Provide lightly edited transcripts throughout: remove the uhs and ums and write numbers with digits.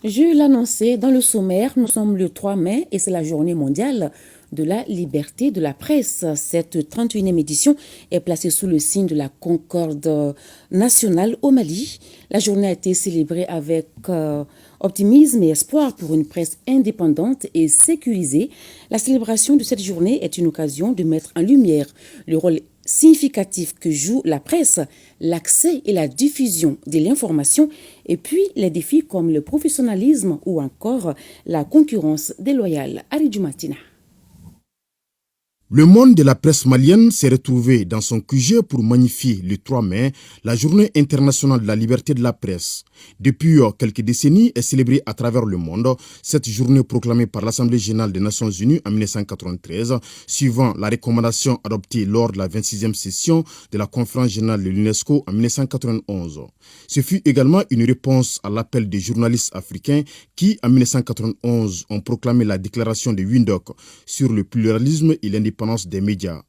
Je l'annonçais dans le sommaire, nous sommes le 3 mai et c'est la journée mondiale de la liberté de la presse. Cette 31e édition est placée sous le signe de la concorde nationale au Mali. La journée a été célébrée avec optimisme et espoir pour une presse indépendante et sécurisée. La célébration de cette journée est une occasion de mettre en lumière le rôle significatif que joue la presse, l'accès et la diffusion de l'information, et puis les défis comme le professionnalisme ou encore la concurrence déloyale. Aridou Matina. Le monde de la presse malienne s'est retrouvé dans son QG pour magnifier le 3 mai, la journée internationale de la liberté de la presse. Depuis quelques décennies est célébrée à travers le monde, cette journée proclamée par l'Assemblée générale des Nations unies en 1993, suivant la recommandation adoptée lors de la 26e session de la conférence générale de l'UNESCO en 1991. Ce fut également une réponse à l'appel des journalistes africains qui, en 1991, ont proclamé la déclaration de Windhoek sur le pluralisme et l'indépendance des médias.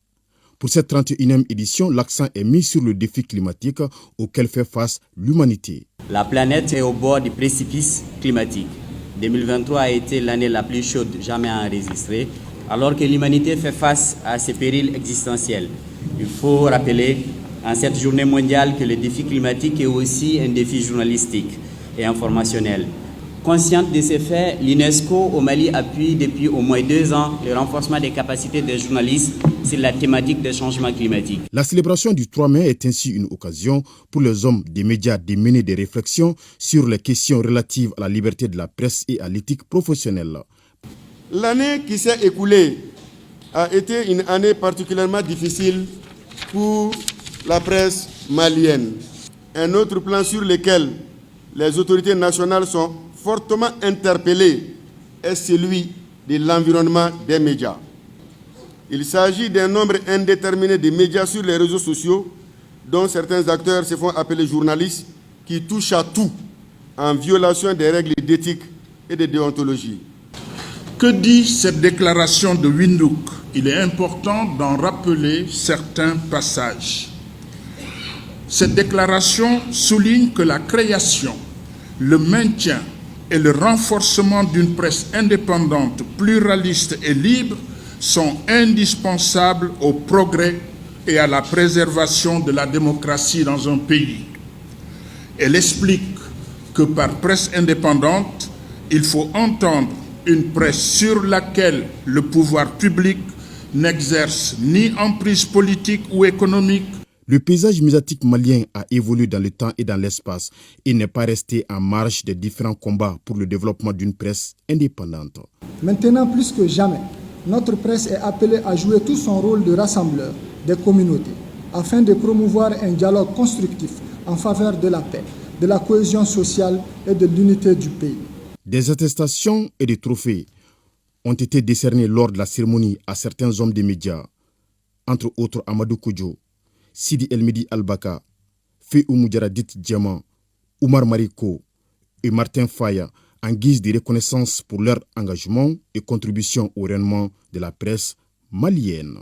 Pour cette 31e édition, l'accent est mis sur le défi climatique auquel fait face l'humanité. La planète est au bord du précipice climatique. 2023 a été l'année la plus chaude jamais enregistrée, alors que l'humanité fait face à ces périls existentiels. Il faut rappeler en cette journée mondiale que le défi climatique est aussi un défi journalistique et informationnel. Consciente de ces faits, l'UNESCO au Mali appuie depuis au moins 2 ans le renforcement des capacités des journalistes sur la thématique des changements climatiques. La célébration du 3 mai est ainsi une occasion pour les hommes des médias de mener des réflexions sur les questions relatives à la liberté de la presse et à l'éthique professionnelle. L'année qui s'est écoulée a été une année particulièrement difficile pour la presse malienne. Un autre plan sur lequel les autorités nationales sont fortement interpellé est celui de l'environnement des médias. Il s'agit d'un nombre indéterminé de médias sur les réseaux sociaux dont certains acteurs se font appeler journalistes qui touchent à tout en violation des règles d'éthique et de déontologie. Que dit cette déclaration de Windhoek? Il est important d'en rappeler certains passages. Cette déclaration souligne que la création, le maintien et le renforcement d'une presse indépendante, pluraliste et libre sont indispensables au progrès et à la préservation de la démocratie dans un pays. Elle explique que par presse indépendante, il faut entendre une presse sur laquelle le pouvoir public n'exerce ni emprise politique ou économique. Le paysage médiatique malien a évolué dans le temps et dans l'espace et n'est pas resté en marge des différents combats pour le développement d'une presse indépendante. Maintenant, plus que jamais, notre presse est appelée à jouer tout son rôle de rassembleur des communautés afin de promouvoir un dialogue constructif en faveur de la paix, de la cohésion sociale et de l'unité du pays. Des attestations et des trophées ont été décernés lors de la cérémonie à certains hommes des médias, entre autres Amadou Koudjo, Sidi Elmedi Albaka, Féou Moudjaradit Diamant, Oumar Mariko et Martin Faya en guise de reconnaissance pour leur engagement et contribution au rayonnement de la presse malienne.